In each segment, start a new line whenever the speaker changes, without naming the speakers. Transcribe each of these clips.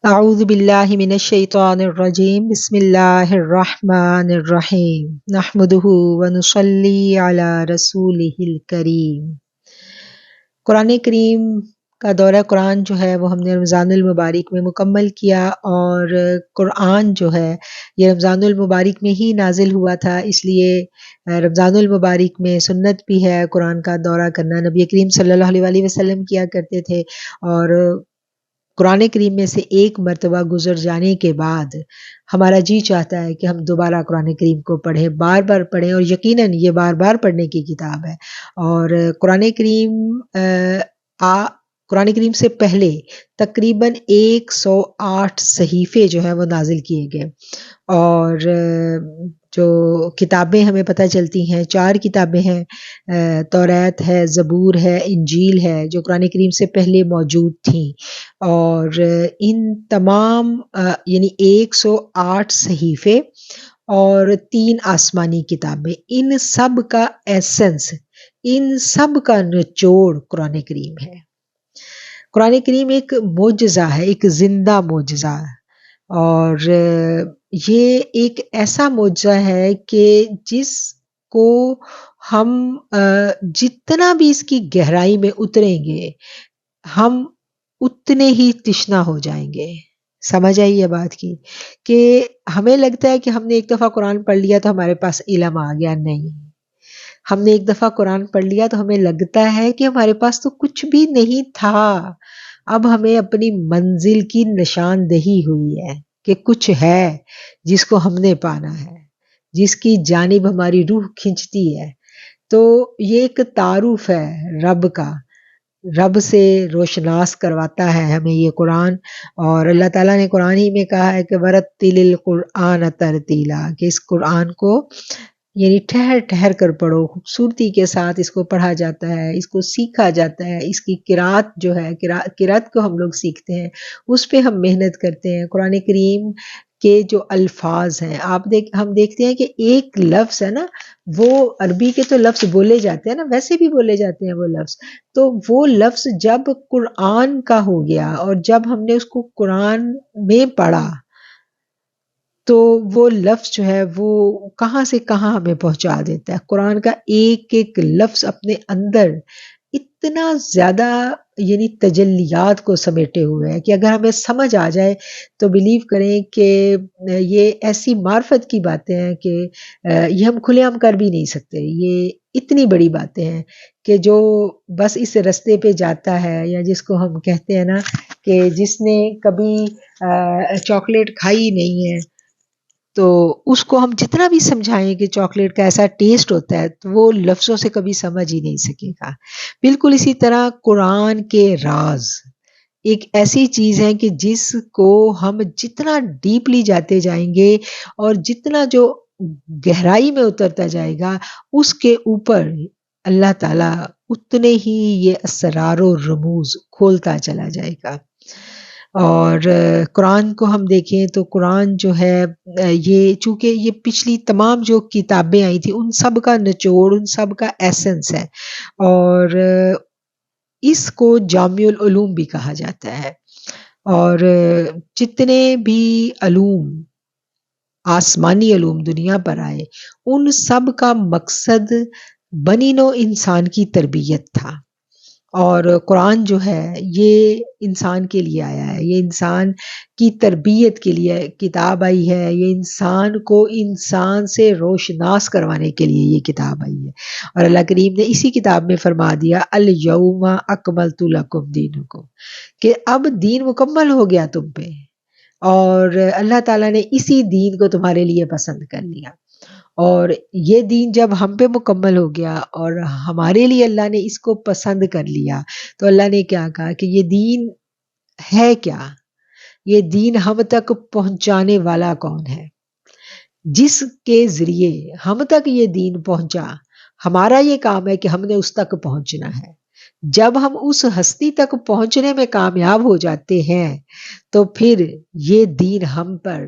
اعوذ باللہ من الشیطان الرجیم بسم اللہ الرحمن الرحیم نحمدہ ونصلی علی رسولہ الکریم۔ قرآن کریم کا دورہ قرآن جو ہے وہ ہم نے رمضان المبارک میں مکمل کیا، اور قرآن جو ہے یہ رمضان المبارک میں ہی نازل ہوا تھا، اس لیے رمضان المبارک میں سنت بھی ہے قرآن کا دورہ کرنا۔ نبی کریم صلی اللہ علیہ وآلہ وسلم کیا کرتے تھے، اور قرآن کریم میں سے ایک مرتبہ گزر جانے کے بعد ہمارا جی چاہتا ہے کہ ہم دوبارہ قرآن کریم کو پڑھیں، بار بار پڑھیں، اور یقیناً یہ بار بار پڑھنے کی کتاب ہے۔ اور قرآن کریم سے پہلے تقریباً 108 صحیفے جو ہیں وہ نازل کیے گئے، اور جو کتابیں ہمیں پتہ چلتی ہیں 4 کتابیں ہیں، توریت ہے، زبور ہے، انجیل ہے، جو قرآن کریم سے پہلے موجود تھیں، اور ان تمام یعنی 108 صحیفے اور 3 آسمانی کتابیں، ان سب کا ایسنس، ان سب کا نچوڑ قرآن کریم ہے۔ قرآن کریم ایک معجزہ ہے، ایک زندہ معجزہ، اور یہ ایک ایسا معجزہ ہے کہ جس کو ہم جتنا بھی اس کی گہرائی میں اتریں گے ہم اتنے ہی تشنا ہو جائیں گے۔ سمجھ آئی یہ بات کی کہ ہمیں لگتا ہے کہ ہم نے ایک دفعہ قرآن پڑھ لیا تو ہمارے پاس علم آ گیا، نہیں۔ ہم نے ایک دفعہ قرآن پڑھ لیا تو ہمیں لگتا ہے کہ ہمارے پاس تو کچھ بھی نہیں تھا، اب ہمیں اپنی منزل کی نشاندہی ہوئی ہے کہ کچھ ہے جس کو ہم نے پانا ہے، جس کی جانب ہماری روح کھنچتی ہے۔ تو یہ ایک تعارف ہے رب کا، رب سے روشناس کرواتا ہے ہمیں یہ قرآن، اور اللہ تعالیٰ نے قرآن ہی میں کہا ہے کہ وَرَتِّلِ الْقُرْآنَ تَرْتِیلًا، کہ اس قرآن کو یعنی ٹھہر ٹھہر کر پڑھو، خوبصورتی کے ساتھ اس کو پڑھا جاتا ہے، اس کو سیکھا جاتا ہے، اس کی قرات جو ہے، قرات کو ہم لوگ سیکھتے ہیں، اس پہ ہم محنت کرتے ہیں۔ قرآن کریم کے جو الفاظ ہیں ہم دیکھتے ہیں کہ ایک لفظ ہے نا، وہ عربی کے تو لفظ بولے جاتے ہیں نا، ویسے بھی بولے جاتے ہیں وہ لفظ، تو وہ لفظ جب قرآن کا ہو گیا اور جب ہم نے اس کو قرآن میں پڑھا تو وہ لفظ جو ہے وہ کہاں سے کہاں ہمیں پہنچا دیتا ہے۔ قرآن کا ایک ایک لفظ اپنے اندر اتنا زیادہ یعنی تجلیات کو سمیٹے ہوئے ہے کہ اگر ہمیں سمجھ آ جائے تو بلیو کریں کہ یہ ایسی معرفت کی باتیں ہیں کہ یہ ہم کھلے عام کر بھی نہیں سکتے۔ یہ اتنی بڑی باتیں ہیں کہ جو بس اس رستے پہ جاتا ہے، یا جس کو ہم کہتے ہیں نا کہ جس نے کبھی چاکلیٹ کھائی نہیں ہے تو اس کو ہم جتنا بھی سمجھائیں کہ چاکلیٹ کا ایسا ٹیسٹ ہوتا ہے تو وہ لفظوں سے کبھی سمجھ ہی نہیں سکے گا۔ بالکل اسی طرح قرآن کے راز ایک ایسی چیز ہے کہ جس کو ہم جتنا ڈیپلی جاتے جائیں گے اور جتنا جو گہرائی میں اترتا جائے گا اس کے اوپر اللہ تعالیٰ اتنے ہی یہ اسرار و رموز کھولتا چلا جائے گا۔ اور قرآن کو ہم دیکھیں تو قرآن جو ہے یہ چونکہ یہ پچھلی تمام جو کتابیں آئی تھیں ان سب کا نچوڑ، ان سب کا ایسنس ہے، اور اس کو جامع العلوم بھی کہا جاتا ہے۔ اور جتنے بھی علوم، آسمانی علوم دنیا پر آئے ان سب کا مقصد بنی نوع انسان کی تربیت تھا، اور قرآن جو ہے یہ انسان کے لیے آیا ہے، یہ انسان کی تربیت کے لیے کتاب آئی ہے، یہ انسان کو انسان سے روشناس کروانے کے لیے یہ کتاب آئی ہے۔ اور اللہ کریم نے اسی کتاب میں فرما دیا الیوم اکملت لکم دینکم، کہ اب دین مکمل ہو گیا تم پہ، اور اللہ تعالیٰ نے اسی دین کو تمہارے لیے پسند کر لیا۔ اور یہ دین جب ہم پہ مکمل ہو گیا اور ہمارے لیے اللہ نے اس کو پسند کر لیا تو اللہ نے کیا کہا کہ یہ دین ہے کیا؟ یہ دین ہم تک پہنچانے والا کون ہے؟ جس کے ذریعے ہم تک یہ دین پہنچا، ہمارا یہ کام ہے کہ ہم نے اس تک پہنچنا ہے۔ جب ہم اس ہستی تک پہنچنے میں کامیاب ہو جاتے ہیں تو پھر یہ دین ہم پر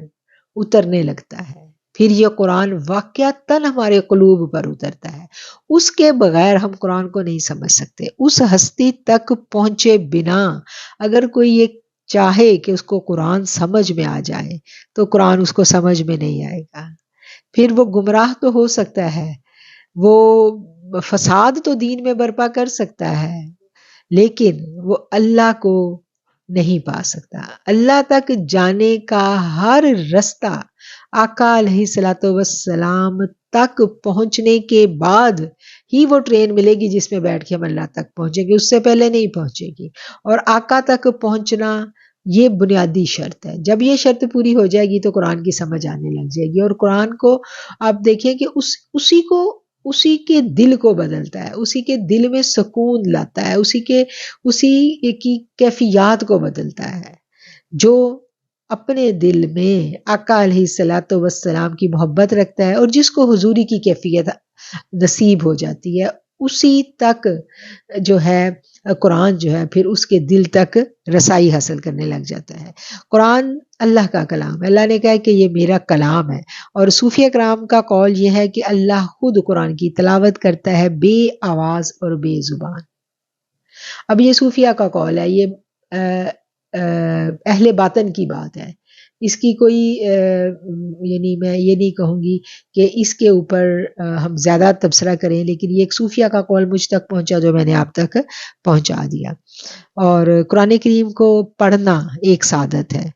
اترنے لگتا ہے، پھر یہ قرآن واقعتاً ہمارے قلوب پر اترتا ہے۔ اس کے بغیر ہم قرآن کو نہیں سمجھ سکتے۔ اس ہستی تک پہنچے بنا اگر کوئی یہ چاہے کہ اس کو قرآن سمجھ میں آ جائے تو قرآن اس کو سمجھ میں نہیں آئے گا. پھر وہ گمراہ تو ہو سکتا ہے، وہ فساد تو دین میں برپا کر سکتا ہے، لیکن وہ اللہ کو نہیں پا سکتا. اللہ تک جانے کا ہر رستہ آقا علیہ الصلوۃ والسلام تک پہنچنے کے بعد ہی وہ ٹرین ملے گی جس میں بیٹھ کے ہم اللہ تک پہنچیں گے، اس سے پہلے نہیں پہنچے گی. اور آقا تک پہنچنا یہ بنیادی شرط ہے. جب یہ شرط پوری ہو جائے گی تو قرآن کی سمجھ آنے لگ جائے گی. اور قرآن کو آپ دیکھیں کہ اسی کے دل کو بدلتا ہے، اسی کے دل میں سکون لاتا ہے، اسی کی کیفیات کو بدلتا ہے. جو اپنے دل میں آقا علیہ الصلوۃ والسلام کی محبت رکھتا ہے اور جس کو حضوری کی کیفیت نصیب ہو جاتی ہے، اسی تک جو ہے قرآن جو ہے پھر اس کے دل تک رسائی حاصل کرنے لگ جاتا ہے. قرآن اللہ کا کلام ہے. اللہ نے کہا کہ یہ میرا کلام ہے. اور صوفیہ کرام کا قول یہ ہے کہ اللہ خود قرآن کی تلاوت کرتا ہے بے آواز اور بے زبان. اب یہ صوفیہ کا قول ہے، یہ اہل باطن کی بات ہے. اس کی کوئی یعنی میں یہ نہیں کہوں گی کہ اس کے اوپر ہم زیادہ تبصرہ کریں، لیکن یہ ایک صوفیہ کا قول مجھ تک پہنچا جو میں نے آپ تک پہنچا دیا. اور قرآن کریم کو پڑھنا ایک سعادت ہے.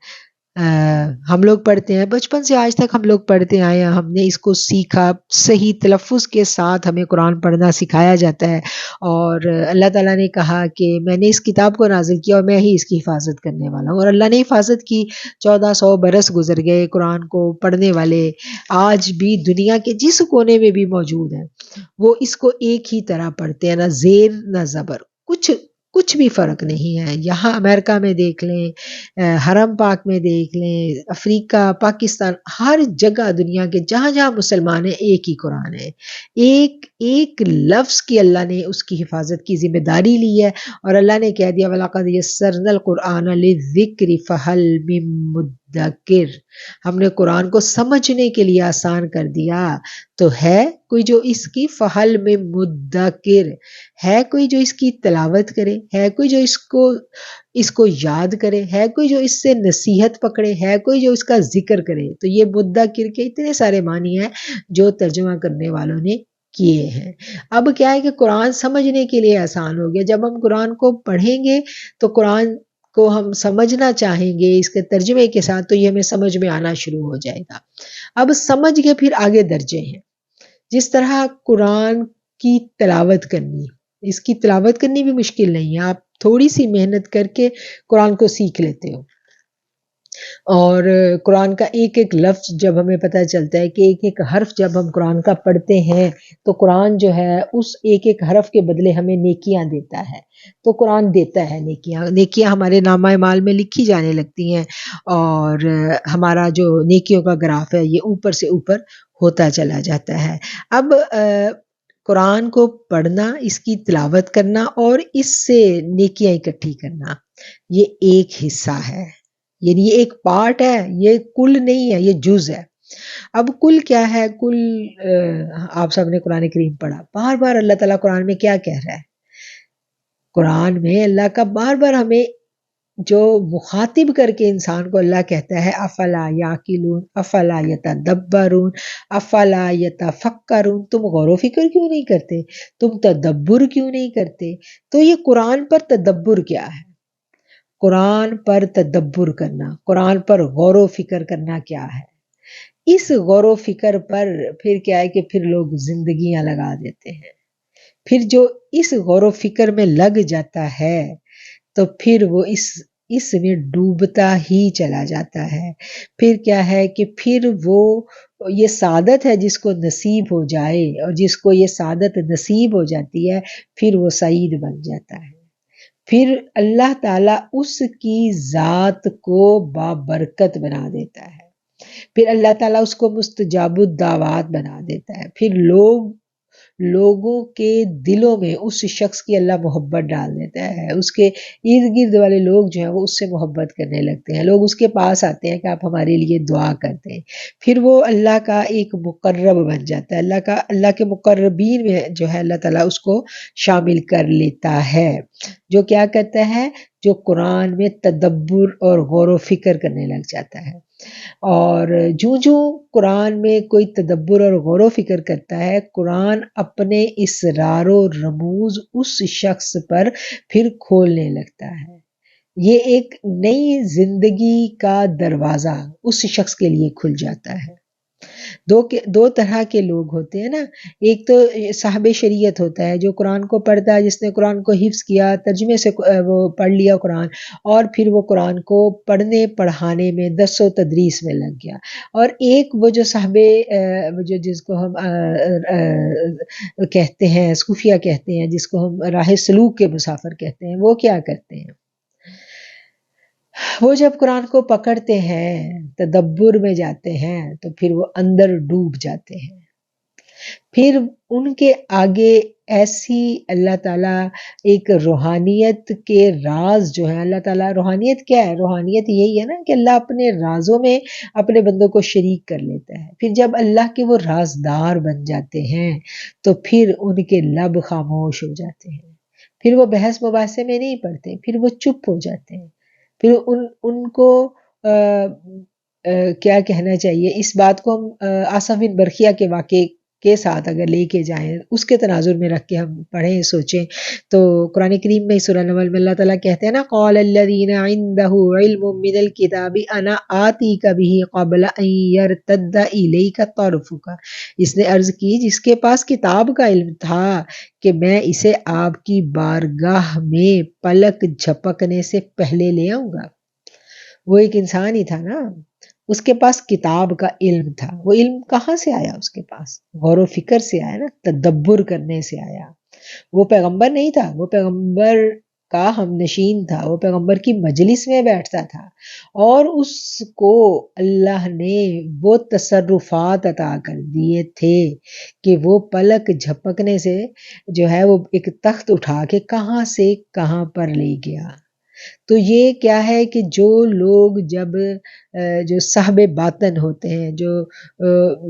ہم لوگ پڑھتے ہیں، بچپن سے آج تک ہم لوگ پڑھتے آئے ہیں، ہم نے اس کو سیکھا، صحیح تلفظ کے ساتھ ہمیں قرآن پڑھنا سکھایا جاتا ہے. اور اللہ تعالیٰ نے کہا کہ میں نے اس کتاب کو نازل کیا اور میں ہی اس کی حفاظت کرنے والا ہوں. اور اللہ نے حفاظت کی. 1400 برس گزر گئے، قرآن کو پڑھنے والے آج بھی دنیا کے جس کونے میں بھی موجود ہیں، وہ اس کو ایک ہی طرح پڑھتے ہیں، نہ زیر نہ زبر، کچھ بھی فرق نہیں ہے. یہاں امریکہ میں دیکھ لیں، حرم پاک میں دیکھ لیں، افریقہ، پاکستان، ہر جگہ دنیا کے جہاں جہاں مسلمان ہیں ایک ہی قرآن ہے. ایک لفظ کی اللہ نے اس کی حفاظت کی ذمہ داری لی ہے. اور اللہ نے کہہ دیا وَلَقَدْ يَسَّرْنَا الْقُرْآنَ لِلذِّكْرِ فَهَلْ مِن مُدَّكِرٍ. ہم نے قرآن کو سمجھنے کے لیے آسان کر دیا، تو ہے کوئی جو اس کی فہل میں مدکر، ہے کوئی جو اس کی تلاوت کرے، ہے کوئی جو اس کو یاد کرے، ہے کوئی جو اس سے نصیحت پکڑے، ہے کوئی جو اس کا ذکر کرے. تو یہ مدکر کے اتنے سارے معنی ہیں جو ترجمہ کرنے والوں نے کیے ہیں. اب کیا ہے کہ قرآن سمجھنے کے لیے آسان ہو گیا. جب ہم قرآن کو پڑھیں گے تو قرآن کو ہم سمجھنا چاہیں گے اس کے ترجمے کے ساتھ، تو یہ ہمیں سمجھ میں آنا شروع ہو جائے گا. اب سمجھ کے پھر آگے درجے ہیں. جس طرح قرآن کی تلاوت کرنی، اس کی تلاوت کرنی بھی مشکل نہیں ہے. آپ تھوڑی سی محنت کر کے قرآن کو سیکھ لیتے ہو. اور قرآن کا ایک ایک لفظ جب ہمیں پتہ چلتا ہے کہ ایک ایک حرف جب ہم قرآن کا پڑھتے ہیں تو قرآن جو ہے اس ایک ایک حرف کے بدلے ہمیں نیکیاں دیتا ہے. تو قرآن دیتا ہے نیکیاں ہمارے نامہ اعمال میں لکھی جانے لگتی ہیں، اور ہمارا جو نیکیوں کا گراف ہے یہ اوپر سے اوپر ہوتا چلا جاتا ہے. اب قرآن کو پڑھنا، اس کی تلاوت کرنا اور اس سے نیکیاں اکٹھی کرنا، یہ ایک حصہ ہے، یعنی یہ ایک پارٹ ہے، یہ کل نہیں ہے، یہ جز ہے. اب کل کیا ہے؟ کل آپ سب نے قرآن کریم پڑھا، بار بار اللہ تعالیٰ قرآن میں کیا کہہ رہا ہے؟ قرآن میں اللہ کا بار بار ہمیں جو مخاطب کر کے انسان کو اللہ کہتا ہے افلا یاقلون، افلا یتدبرون، افلا یتفکرون. تم غور و فکر کیوں نہیں کرتے؟ تم تدبر کیوں نہیں کرتے؟ تو یہ قرآن پر تدبر کیا ہے؟ قرآن پر تدبر کرنا، قرآن پر غور و فکر کرنا کیا ہے؟ اس غور و فکر پر پھر کیا ہے کہ پھر لوگ زندگیاں لگا دیتے ہیں. پھر جو اس غور و فکر میں لگ جاتا ہے تو پھر وہ اس میں ڈوبتا ہی چلا جاتا ہے. پھر کیا ہے کہ پھر وہ یہ سعادت ہے جس کو نصیب ہو جائے، اور جس کو یہ سعادت نصیب ہو جاتی ہے پھر وہ سعید بن جاتا ہے. پھر اللہ تعالیٰ اس کی ذات کو بابرکت بنا دیتا ہے. پھر اللہ تعالیٰ اس کو مستجاب الدعوات بنا دیتا ہے. پھر لوگوں کے دلوں میں اس شخص کی اللہ محبت ڈال دیتا ہے. اس کے ارد گرد والے لوگ جو ہیں وہ اس سے محبت کرنے لگتے ہیں. لوگ اس کے پاس آتے ہیں کہ آپ ہمارے لیے دعا کرتے ہیں. پھر وہ اللہ کا ایک مقرب بن جاتا ہے. اللہ کے مقربین میں جو ہے اللہ تعالیٰ اس کو شامل کر لیتا ہے. جو کیا کرتا ہے، جو قرآن میں تدبر اور غور و فکر کرنے لگ جاتا ہے. اور جو قرآن میں کوئی تدبر اور غور و فکر کرتا ہے، قرآن اپنے اسرار و رموز اس شخص پر پھر کھولنے لگتا ہے. یہ ایک نئی زندگی کا دروازہ اس شخص کے لیے کھل جاتا ہے. دو طرح کے لوگ ہوتے ہیں نا. ایک تو صاحب شریعت ہوتا ہے، جو قرآن کو پڑھتا ہے، جس نے قرآن کو حفظ کیا، ترجمے سے وہ پڑھ لیا قرآن، اور پھر وہ قرآن کو پڑھنے پڑھانے میں درس و تدریس میں لگ گیا. اور ایک وہ جو جس کو ہم کہتے ہیں صوفیہ کہتے ہیں، جس کو ہم راہ سلوک کے مسافر کہتے ہیں، وہ کیا کرتے ہیں، وہ جب قرآن کو پکڑتے ہیں، تدبر میں جاتے ہیں، تو پھر وہ اندر ڈوب جاتے ہیں. پھر ان کے آگے ایسی اللہ تعالیٰ ایک روحانیت کے راز جو ہے، اللہ تعالیٰ روحانیت کیا ہے؟ روحانیت یہی ہے نا کہ اللہ اپنے رازوں میں اپنے بندوں کو شریک کر لیتا ہے. پھر جب اللہ کے وہ رازدار بن جاتے ہیں تو پھر ان کے لب خاموش ہو جاتے ہیں. پھر وہ بحث مباحثے میں نہیں پڑتے، پھر وہ چپ ہو جاتے ہیں. پھر ان کو کیا کہنا چاہیے، اس بات کو ہم آصف بن برخیہ کے واقعے کے ساتھ اگر لے کے جائیں، اس کے تناظر میں رکھ کے ہم پڑھیں سوچیں، تو قرآن کریم میں سورہ نمل میں اللہ تعالیٰ کہتے ہیں نا، قال الذین عندہ علم من الکتاب انا آتیک بہ قبل ان یرتد الیک طرفک. اس نے عرض کی جس کے پاس کتاب کا علم تھا کہ میں اسے آپ کی بارگاہ میں پلک جھپکنے سے پہلے لے آؤں گا. وہ ایک انسان ہی تھا نا، اس کے پاس کتاب کا علم تھا. وہ علم کہاں سے آیا؟ اس کے پاس غور و فکر سے آیا نا، تدبر کرنے سے آیا. وہ پیغمبر نہیں تھا، وہ پیغمبر کا ہم نشین تھا، وہ پیغمبر کی مجلس میں بیٹھتا تھا، اور اس کو اللہ نے وہ تصرفات عطا کر دیے تھے کہ وہ پلک جھپکنے سے جو ہے وہ ایک تخت اٹھا کے کہاں سے کہاں پر لے گیا. تو یہ کیا ہے کہ جو لوگ جب جو صاحب باطن ہوتے ہیں،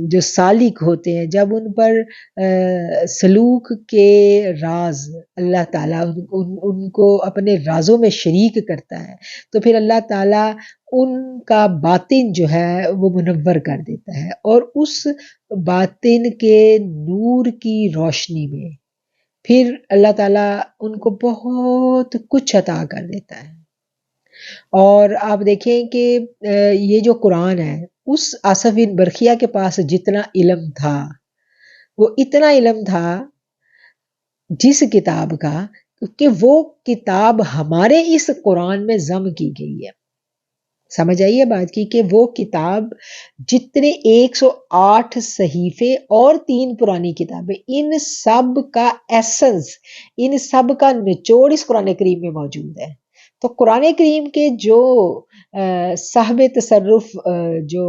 جو سالک ہوتے ہیں، جب ان پر سلوک کے راز اللہ تعالیٰ ان کو اپنے رازوں میں شریک کرتا ہے، تو پھر اللہ تعالیٰ ان کا باطن جو ہے وہ منور کر دیتا ہے، اور اس باطن کے نور کی روشنی میں پھر اللہ تعالیٰ ان کو بہت کچھ عطا کر دیتا ہے. اور آپ دیکھیں کہ یہ جو قرآن ہے، اس آصف بن برخیہ کے پاس جتنا علم تھا، وہ اتنا علم تھا جس کتاب کا کہ وہ کتاب ہمارے اس قرآن میں ضم کی گئی ہے. سمجھ آئیے بات کی کہ وہ کتاب جتنے 108 صحیفے اور 3 پرانی کتابیں، ان سب کا ایسنس، ان سب کا نچوڑ اس قرآن کریم میں موجود ہے. تو قرآن کریم کے جو صاحب تصرف جو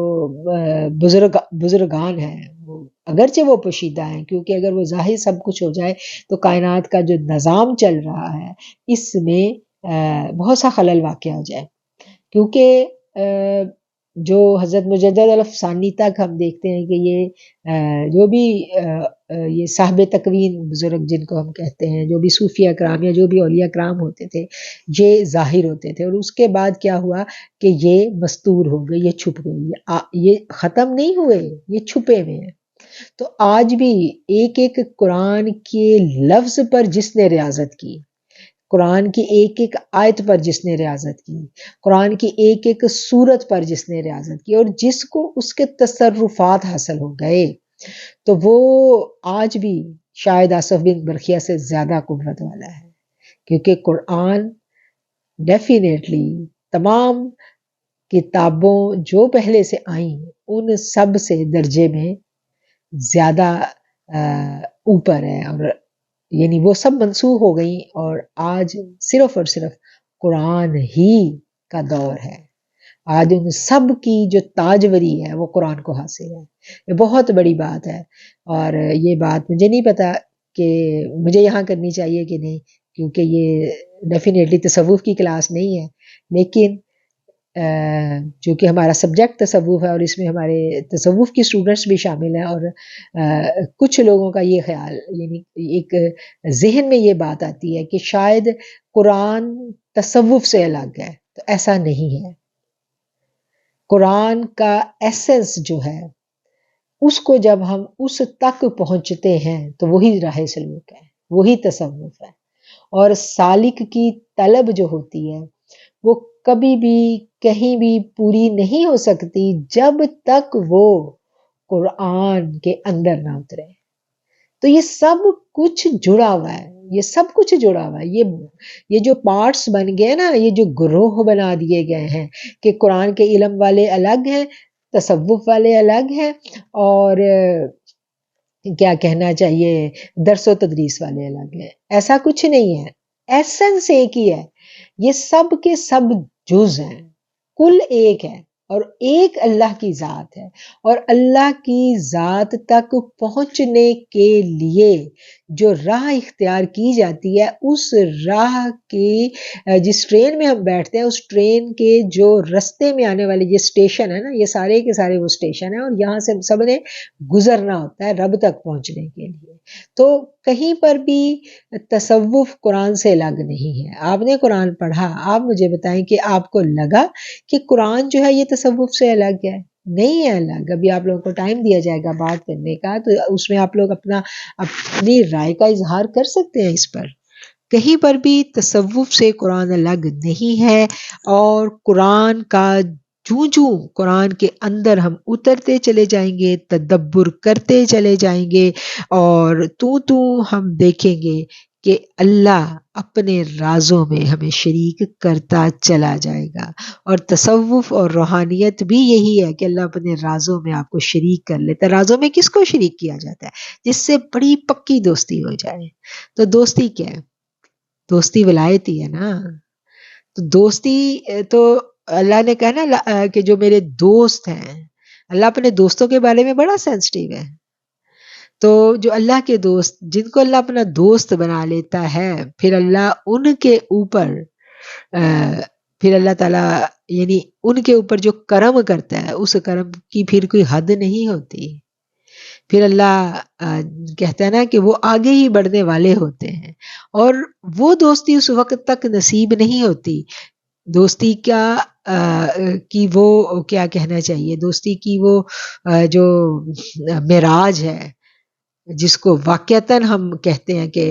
بزرگان ہیں، وہ اگرچہ وہ پوشیدہ ہیں، کیونکہ اگر وہ ظاہر سب کچھ ہو جائے تو کائنات کا جو نظام چل رہا ہے اس میں بہت سا خلل واقع ہو جائے. کیونکہ جو حضرت مجدد الافسانی تک ہم دیکھتے ہیں کہ یہ جو بھی یہ صاحب تکوین بزرگ جن کو ہم کہتے ہیں، جو بھی صوفیہ کرام یا جو بھی اولیاء کرام ہوتے تھے، یہ ظاہر ہوتے تھے، اور اس کے بعد کیا ہوا کہ یہ مستور ہو گئے، یہ چھپ گئے، یہ ختم نہیں ہوئے، یہ چھپے ہوئے ہیں. تو آج بھی ایک ایک قرآن کے لفظ پر جس نے ریاضت کی، قرآن کی ایک ایک آیت پر جس نے ریاضت کی، قرآن کی ایک ایک سورت پر جس نے ریاضت کی، اور جس کو اس کے تصرفات حاصل ہو گئے، تو وہ آج بھی شاید آصف بن برخیہ سے زیادہ قوت والا ہے. کیونکہ قرآن ڈیفینیٹلی تمام کتابوں جو پہلے سے آئیں ان سب سے درجے میں زیادہ اوپر ہے، اور یعنی وہ سب منسوخ ہو گئیں، اور آج صرف اور صرف قرآن ہی کا دور ہے. آج ان سب کی جو تاجوری ہے وہ قرآن کو حاصل ہے. یہ بہت بڑی بات ہے، اور یہ بات مجھے نہیں پتا کہ مجھے یہاں کرنی چاہیے کہ نہیں، کیونکہ یہ ڈیفینیٹلی تصوف کی کلاس نہیں ہے، لیکن جو کہ ہمارا سبجیکٹ تصوف ہے، اور اس میں ہمارے تصوف کی اسٹوڈنٹس بھی شامل ہیں، اور کچھ لوگوں کا یہ خیال، یعنی ایک ذہن میں یہ بات آتی ہے کہ شاید قرآن تصوف سے الگ ہے، تو ایسا نہیں ہے۔ قرآن کا ایسنس جو ہے، اس کو جب ہم اس تک پہنچتے ہیں تو وہی راہ سلوک ہے، وہی تصوف ہے۔ اور سالک کی طلب جو ہوتی ہے وہ کبھی بھی کہیں بھی پوری نہیں ہو سکتی جب تک وہ قرآن کے اندر نہ اترے۔ تو یہ سب کچھ جڑا ہوا ہے، یہ سب کچھ جڑا ہوا ہے، یہ جو پارٹس بن گئے نا، یہ جو گروہ بنا دیے گئے ہیں کہ قرآن کے علم والے الگ ہیں، تصوف والے الگ ہیں، اور کیا کہنا چاہیے درس و تدریس والے الگ ہیں، ایسا کچھ نہیں ہے۔ ایسنس ایک ہی ہے، یہ سب کے سب جز ہیں، کل ایک ہے، اور ایک اللہ کی ذات ہے۔ اور اللہ کی ذات تک پہنچنے کے لیے جو راہ اختیار کی جاتی ہے، اس راہ کی جس ٹرین میں ہم بیٹھتے ہیں، اس ٹرین کے جو رستے میں آنے والے یہ اسٹیشن ہے نا، یہ سارے کے سارے وہ اسٹیشن ہیں، اور یہاں سے سب نے گزرنا ہوتا ہے رب تک پہنچنے کے لیے۔ تو کہیں پر بھی تصوف قرآن سے الگ نہیں ہے۔ آپ نے قرآن پڑھا، آپ مجھے بتائیں کہ آپ کو لگا کہ قرآن جو ہے یہ تصوف سے الگ ہے؟ نہیں ہے الگ۔ ابھی آپ لوگوں کو ٹائم دیا جائے گا بات کرنے کا، تو اس میں آپ لوگ اپنی رائے کا اظہار کر سکتے ہیں اس پر۔ کہیں پر بھی تصوف سے قرآن الگ نہیں ہے، اور قرآن کا جوں قرآن کے اندر ہم اترتے چلے جائیں گے، تدبر کرتے چلے جائیں گے، اور تو ہم دیکھیں گے کہ اللہ اپنے رازوں میں ہمیں شریک کرتا چلا جائے گا۔ اور تصوف اور روحانیت بھی یہی ہے کہ اللہ اپنے رازوں میں آپ کو شریک کر لیتا ہے۔ رازوں میں کس کو شریک کیا جاتا ہے؟ جس سے بڑی پکی دوستی ہو جائے۔ تو دوستی کیا ہے؟ دوستی ولایتی ہے نا۔ تو دوستی تو اللہ نے کہا نا کہ جو میرے دوست ہیں، اللہ اپنے دوستوں کے بارے میں بڑا سینسٹیو ہے۔ تو جو اللہ کے دوست، جن کو اللہ اپنا دوست بنا لیتا ہے، پھر اللہ ان کے اوپر پھر اللہ تعالیٰ یعنی ان کے اوپر جو کرم کرتا ہے، اس کرم کی پھر کوئی حد نہیں ہوتی۔ پھر اللہ کہتا ہے نا کہ وہ آگے ہی بڑھنے والے ہوتے ہیں، اور وہ دوستی اس وقت تک نصیب نہیں ہوتی۔ دوستی کی وہ کیا کہنا چاہیے، دوستی کی وہ جو معراج ہے، جس کو واقعتاً ہم کہتے ہیں کہ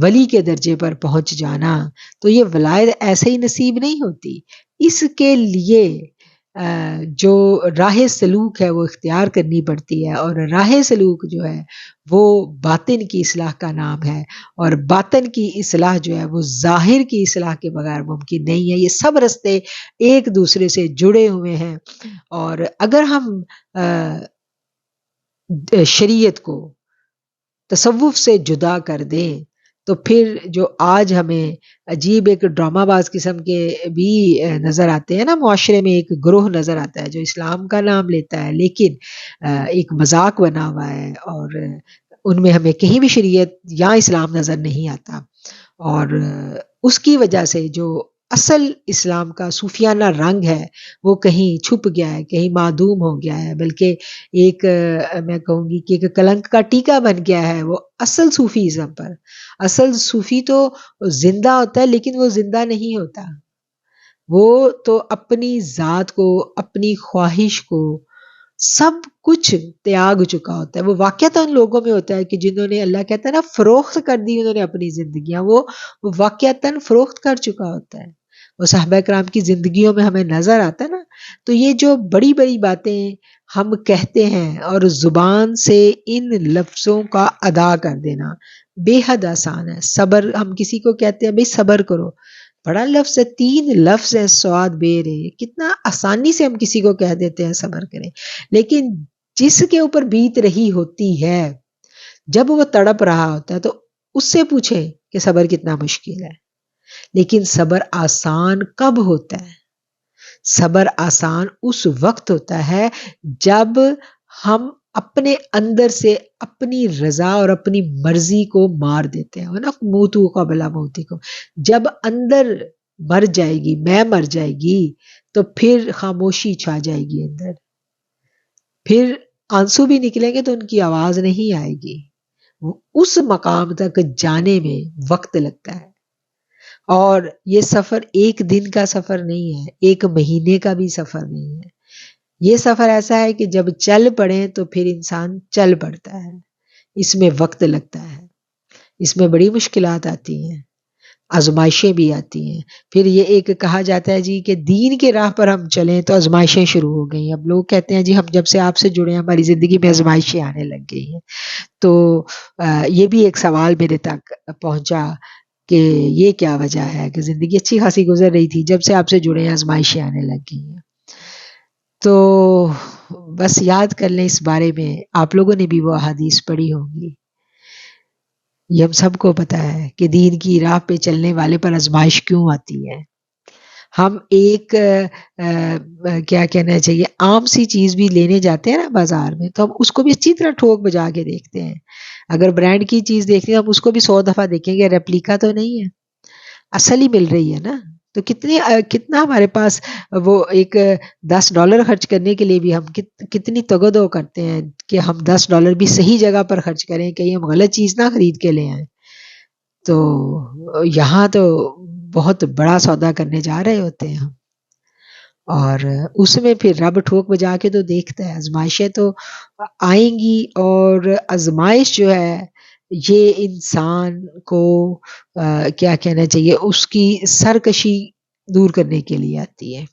ولی کے درجے پر پہنچ جانا، تو یہ ولایت ایسے ہی نصیب نہیں ہوتی۔ اس کے لیے جو راہ سلوک ہے وہ اختیار کرنی پڑتی ہے، اور راہ سلوک جو ہے وہ باطن کی اصلاح کا نام ہے، اور باطن کی اصلاح جو ہے وہ ظاہر کی اصلاح کے بغیر ممکن نہیں ہے۔ یہ سب رستے ایک دوسرے سے جڑے ہوئے ہیں، اور اگر ہم شریعت کو تصوف سے جدا کر دیں تو پھر جو آج ہمیں عجیب ایک ڈرامہ باز قسم کے بھی نظر آتے ہیں نا، معاشرے میں ایک گروہ نظر آتا ہے جو اسلام کا نام لیتا ہے لیکن ایک مذاق بنا ہوا ہے، اور ان میں ہمیں کہیں بھی شریعت یا اسلام نظر نہیں آتا، اور اس کی وجہ سے جو اصل اسلام کا صوفیانہ رنگ ہے وہ کہیں چھپ گیا ہے، کہیں معدوم ہو گیا ہے، بلکہ ایک میں کہوں گی کہ ایک کلنک کا ٹیکا بن گیا ہے وہ اصل صوفیزم پر۔ اصل صوفی تو زندہ ہوتا ہے لیکن وہ زندہ نہیں ہوتا، وہ تو اپنی ذات کو، اپنی خواہش کو، سب کچھ تیاگ چکا ہوتا ہے۔ وہ واقعتاً ان لوگوں میں ہوتا ہے کہ جنہوں نے، اللہ کہتا ہے نا، فروخت کر دی انہوں نے اپنی زندگیاں، وہ واقعتاً فروخت کر چکا ہوتا ہے۔ وہ صحابہ کرام کی زندگیوں میں ہمیں نظر آتا ہے نا۔ تو یہ جو بڑی بڑی باتیں ہم کہتے ہیں اور زبان سے ان لفظوں کا ادا کر دینا بے حد آسان ہے۔ صبر، ہم کسی کو کہتے ہیں بھئی صبر کرو، بڑا لفظ ہے، 3 لفظ ہے، سواد بیر ہے، کتنا آسانی سے ہم کسی کو کہہ دیتے ہیں صبر کریں، لیکن جس کے اوپر بیت رہی ہوتی ہے، جب وہ تڑپ رہا ہوتا ہے تو اس سے پوچھیں کہ صبر کتنا مشکل ہے۔ لیکن صبر آسان کب ہوتا ہے؟ صبر آسان اس وقت ہوتا ہے جب ہم اپنے اندر سے اپنی رضا اور اپنی مرضی کو مار دیتے ہیں نا، موتو قبل موتکم، جب اندر مر جائے گی، میں مر جائے گی، تو پھر خاموشی چھا جائے گی اندر، پھر آنسو بھی نکلیں گے تو ان کی آواز نہیں آئے گی. اس مقام تک جانے میں وقت لگتا ہے. اور یہ سفر ایک دن کا سفر نہیں ہے، ایک مہینے کا بھی سفر نہیں ہے. یہ سفر ایسا ہے کہ جب چل پڑے تو پھر انسان چل پڑتا ہے. اس میں وقت لگتا ہے، اس میں بڑی مشکلات آتی ہیں، آزمائشیں بھی آتی ہیں. پھر یہ ایک کہا جاتا ہے جی کہ دین کے راہ پر ہم چلیں تو آزمائشیں شروع ہو گئی. اب لوگ کہتے ہیں جی ہم جب سے آپ سے جڑے ہیں ہماری زندگی میں آزمائشیں آنے لگ گئی ہیں. تو یہ بھی ایک سوال میرے تک پہنچا کہ یہ کیا وجہ ہے کہ زندگی اچھی خاصی گزر رہی تھی، جب سے آپ سے جڑے ہیں آزمائشیں آنے لگ گئی ہیں. تو بس یاد کر لیں اس بارے میں، آپ لوگوں نے بھی وہ احادیث پڑھی ہوں گی. یہ ہم سب کو پتا ہے کہ دین کی راہ پہ چلنے والے پر آزمائش کیوں آتی ہے. ہم ایک کیا کہنا چاہیے عام سی چیز بھی لینے جاتے ہیں نا بازار میں، تو ہم اس کو بھی اچھی طرح ٹھوک بجا کے دیکھتے ہیں. اگر برانڈ کی چیز دیکھتے ہیں ہم اس کو بھی 100 دفعہ دیکھیں گے، ریپلیکا تو نہیں ہے، اصل ہی مل رہی ہے نا. تو کتنا ہمارے پاس وہ ایک $10 خرچ کرنے کے لیے بھی ہم کتنی تگدو کرتے ہیں کہ ہم $10 بھی صحیح جگہ پر خرچ کریں، کہیں ہم غلط چیز نہ خرید کے لے آئیں. تو یہاں تو بہت بڑا سودا کرنے جا رہے ہوتے ہیں ہم، اور اس میں پھر رب ٹھوک بجا کے تو دیکھتا ہے. آزمائشیں تو آئیں گی، اور آزمائش جو ہے یہ انسان کو کیا کہنا چاہیے اس کی سرکشی دور کرنے کے لیے آتی ہے.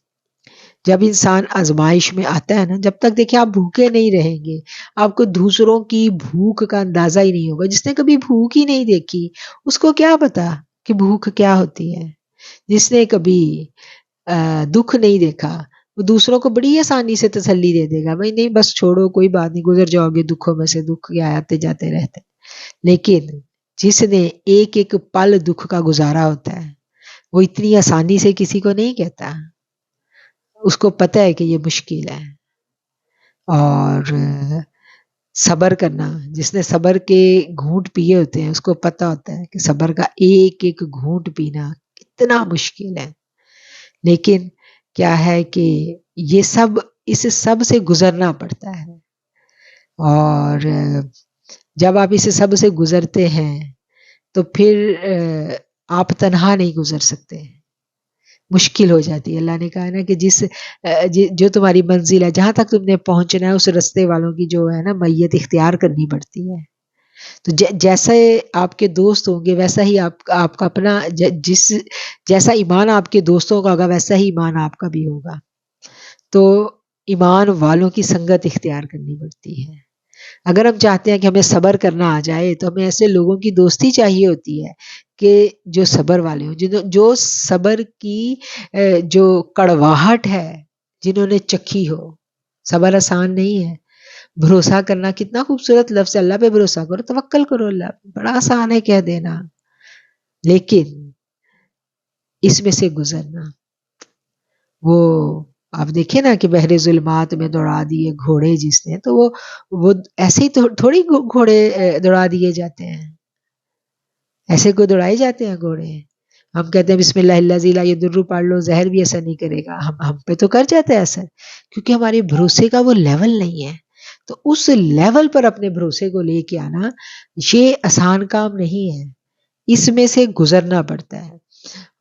جب انسان آزمائش میں آتا ہے نا، جب تک دیکھیں آپ بھوکے نہیں رہیں گے، آپ کو دوسروں کی بھوک کا اندازہ ہی نہیں ہوگا. جس نے کبھی بھوک ہی نہیں دیکھی اس کو کیا پتا کہ بھوک کیا ہوتی ہے. جس نے کبھی دکھ نہیں دیکھا وہ دوسروں کو بڑی آسانی سے تسلی دے دے گا، بھائی نہیں بس چھوڑو کوئی بات نہیں، گزر جاؤ گے دکھوں میں سے، دکھ آتے جاتے رہتے. لیکن جس نے ایک ایک پل دکھ کا گزارا ہوتا ہے وہ اتنی آسانی سے کسی کو نہیں کہتا. اس کو پتہ ہے کہ یہ مشکل ہے. اور صبر کرنا، جس نے صبر کے گھونٹ پیے ہوتے ہیں اس کو پتہ ہوتا ہے کہ صبر کا ایک ایک گھونٹ پینا کتنا مشکل ہے. لیکن کیا ہے کہ یہ سب اس سب سے گزرنا پڑتا ہے. اور جب آپ اس سب سے گزرتے ہیں تو پھر آپ تنہا نہیں گزر سکتے، مشکل ہو جاتی ہے. اللہ نے کہا نا کہ جو تمہاری منزل ہے، جہاں تک تم نے پہنچنا ہے، اس رستے والوں کی جو ہے نا میت اختیار کرنی پڑتی ہے. تو جیسے آپ کے دوست ہوں گے ویسا ہی آپ کا اپنا جیسا ایمان آپ کے دوستوں کا ہوگا ویسا ہی ایمان آپ کا بھی ہوگا. تو ایمان والوں کی سنگت اختیار کرنی پڑتی ہے. اگر ہم چاہتے ہیں کہ ہمیں صبر کرنا آ جائے تو ہمیں ایسے لوگوں کی دوستی چاہیے ہوتی ہے کہ جو صبر والے ہوں، جو صبر کی جو کڑواہٹ ہے جنہوں نے چکھی ہو. صبر آسان نہیں ہے. بھروسہ کرنا کتنا خوبصورت لفظ ہے، اللہ پہ بھروسہ کرو، توکل کرو اللہ پہ، بڑا آسان ہے کہہ دینا. لیکن اس میں سے گزرنا، وہ آپ دیکھیں نا کہ بحر ظلمات میں دوڑا دیے گھوڑے جس نے، تو وہ ایسے ہی تھوڑی گھوڑے دوڑا دیے جاتے ہیں، ایسے کو دوڑائے جاتے ہیں گھوڑے. ہم کہتے ہیں بسم اللہ الذی لا یضر پڑھ لو، زہر بھی اثر نہیں کرے گا. ہم پہ تو کر جاتا ہے اثر، کیونکہ ہمارے بھروسے کا وہ لیول نہیں ہے. تو اس لیول پر اپنے بھروسے کو لے کے آنا یہ آسان کام نہیں ہے، اس میں سے گزرنا پڑتا ہے.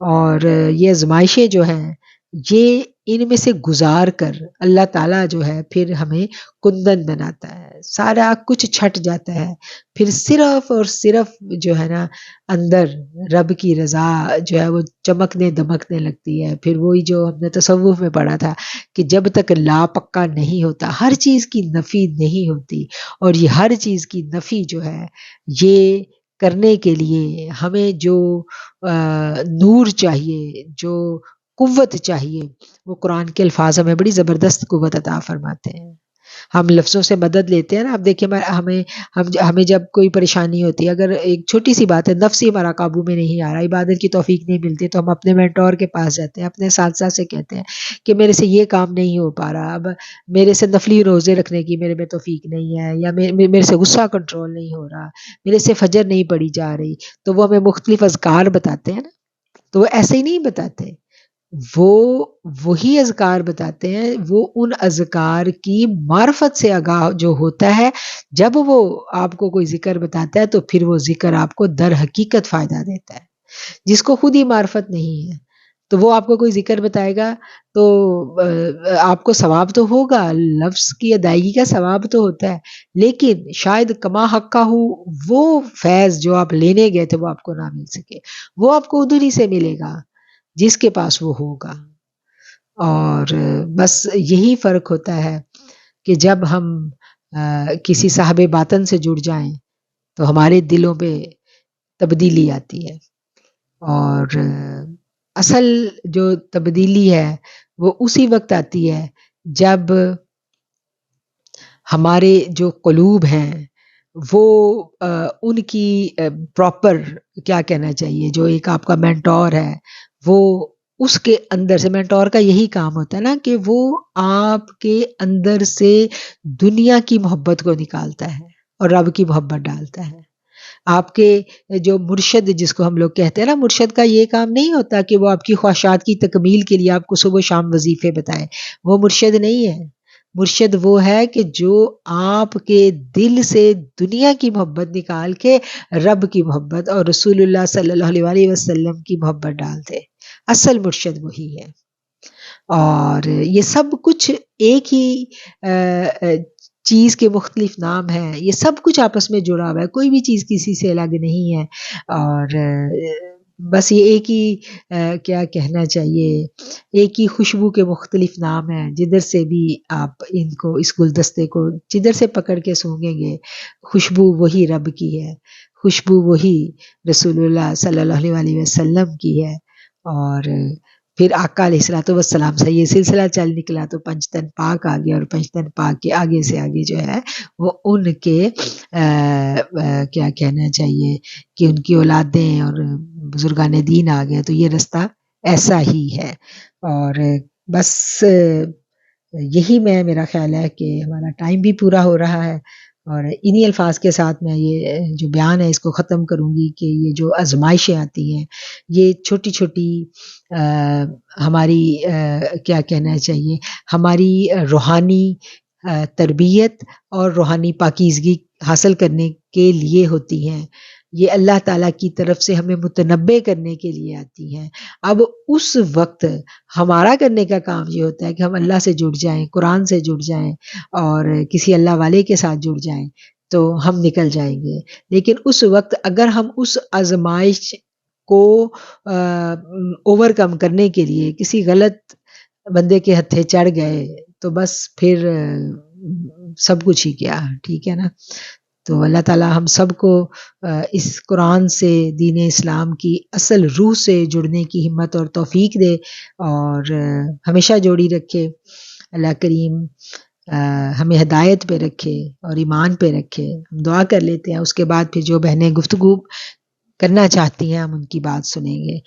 اور یہ آزمائشیں جو ہیں یہ ان میں سے گزار کر اللہ تعالیٰ جو ہے پھر ہمیں کندن بناتا ہے، سارا کچھ چھٹ جاتا ہے. پھر صرف اور صرف جو ہے نا اندر رب کی رضا جو ہے وہ چمکنے دمکنے لگتی ہے. پھر وہی جو ہم نے تصوف میں پڑھا تھا کہ جب تک لا پکا نہیں ہوتا ہر چیز کی نفی نہیں ہوتی. اور یہ ہر چیز کی نفی جو ہے یہ کرنے کے لیے ہمیں جو نور چاہیے، جو قوت چاہیے، وہ قرآن کے الفاظ ہمیں بڑی زبردست قوت عطا فرماتے ہیں. ہم لفظوں سے مدد لیتے ہیں نا. اب دیکھیں ہمیں جب کوئی پریشانی ہوتی ہے، اگر ایک چھوٹی سی بات ہے، نفس ہی ہمارا قابو میں نہیں آ رہا، عبادت کی توفیق نہیں ملتی، تو ہم اپنے مینٹور کے پاس جاتے ہیں، اپنے اساتذہ سے کہتے ہیں کہ میرے سے یہ کام نہیں ہو پا رہا، اب میرے سے نفلی روزے رکھنے کی میرے میں توفیق نہیں ہے، یا میرے سے غصہ کنٹرول نہیں ہو رہا، میرے سے فجر نہیں پڑی جا رہی. تو وہ ہمیں مختلف اذکار بتاتے ہیں نا. تو وہ ایسے ہی نہیں بتاتے، وہ وہی اذکار بتاتے ہیں، وہ ان اذکار کی معرفت سے آگاہ جو ہوتا ہے، جب وہ آپ کو کوئی ذکر بتاتا ہے تو پھر وہ ذکر آپ کو در حقیقت فائدہ دیتا ہے۔ جس کو خود ہی معرفت نہیں ہے تو وہ آپ کو کوئی ذکر بتائے گا تو آپ کو ثواب تو ہوگا، لفظ کی ادائیگی کا ثواب تو ہوتا ہے، لیکن شاید کما حقہ ہو وہ فیض جو آپ لینے گئے تھے وہ آپ کو نہ مل سکے، وہ آپ کو ادھر ہی سے ملے گا جس کے پاس وہ ہوگا۔ اور بس یہی فرق ہوتا ہے کہ جب ہم کسی صاحب باطن سے جڑ جائیں تو ہمارے دلوں پہ تبدیلی آتی ہے، اور اصل جو تبدیلی ہے وہ اسی وقت آتی ہے جب ہمارے جو قلوب ہیں وہ ان کی پراپر کیا کہنا چاہیے، جو ایک آپ کا مینٹور ہے وہ اس کے اندر سے، مینٹور کا یہی کام ہوتا ہے نا کہ وہ آپ کے اندر سے دنیا کی محبت کو نکالتا ہے اور رب کی محبت ڈالتا ہے۔ آپ کے جو مرشد جس کو ہم لوگ کہتے ہیں نا، مرشد کا یہ کام نہیں ہوتا کہ وہ آپ کی خواہشات کی تکمیل کے لیے آپ کو صبح و شام وظیفے بتائے، وہ مرشد نہیں ہے۔ مرشد وہ ہے کہ جو آپ کے دل سے دنیا کی محبت نکال کے رب کی محبت اور رسول اللہ صلی اللہ علیہ وسلم کی محبت ڈال دے، اصل مرشد وہی ہے۔ اور یہ سب کچھ ایک ہی چیز کے مختلف نام ہیں، یہ سب کچھ آپس میں جڑا ہوا ہے، کوئی بھی چیز کسی سے الگ نہیں ہے۔ اور بس یہ ایک ہی کیا کہنا چاہیے، ایک ہی خوشبو کے مختلف نام ہیں، جدھر سے بھی آپ ان کو، اس گلدستے کو جدھر سے پکڑ کے سونگھیں گے، خوشبو وہی رب کی ہے، خوشبو وہی رسول اللہ صلی اللہ علیہ وسلم کی ہے۔ اور پھر آقا علیہ الصلوۃ والسلام سے یہ سلسلہ چل نکلا تو پنجتن پاک آ گیا، اور پنجتن پاک کے آگے سے آگے جو ہے وہ ان کے کیا کہنا چاہیے کہ ان کی اولادیں اور بزرگان دین آ گئے، تو یہ رستہ ایسا ہی ہے۔ اور بس یہی میرا خیال ہے کہ ہمارا ٹائم بھی پورا ہو رہا ہے، اور انہی الفاظ کے ساتھ میں یہ جو بیان ہے اس کو ختم کروں گی کہ یہ جو آزمائشیں آتی ہیں یہ چھوٹی چھوٹی ہماری کیا کہنا چاہیے، ہماری روحانی تربیت اور روحانی پاکیزگی حاصل کرنے کے لیے ہوتی ہیں، یہ اللہ تعالیٰ کی طرف سے ہمیں متنبع کرنے کے لیے آتی ہیں۔ اب اس وقت ہمارا کرنے کا کام یہ ہوتا ہے کہ ہم اللہ سے جڑ جائیں، قرآن سے جڑ جائیں، اور کسی اللہ والے کے ساتھ جڑ جائیں تو ہم نکل جائیں گے۔ لیکن اس وقت اگر ہم اس آزمائش کو اوور کم کرنے کے لیے کسی غلط بندے کے ہتھے چڑھ گئے تو بس پھر سب کچھ ہی کیا، ٹھیک ہے نا۔ تو اللہ تعالیٰ ہم سب کو اس قرآن سے، دین اسلام کی اصل روح سے جڑنے کی ہمت اور توفیق دے، اور ہمیشہ جوڑی رکھے۔ اللہ کریم ہمیں ہدایت پہ رکھے اور ایمان پہ رکھے۔ ہم دعا کر لیتے ہیں، اس کے بعد پھر جو بہنیں گفتگو کرنا چاہتی ہیں ہم ان کی بات سنیں گے۔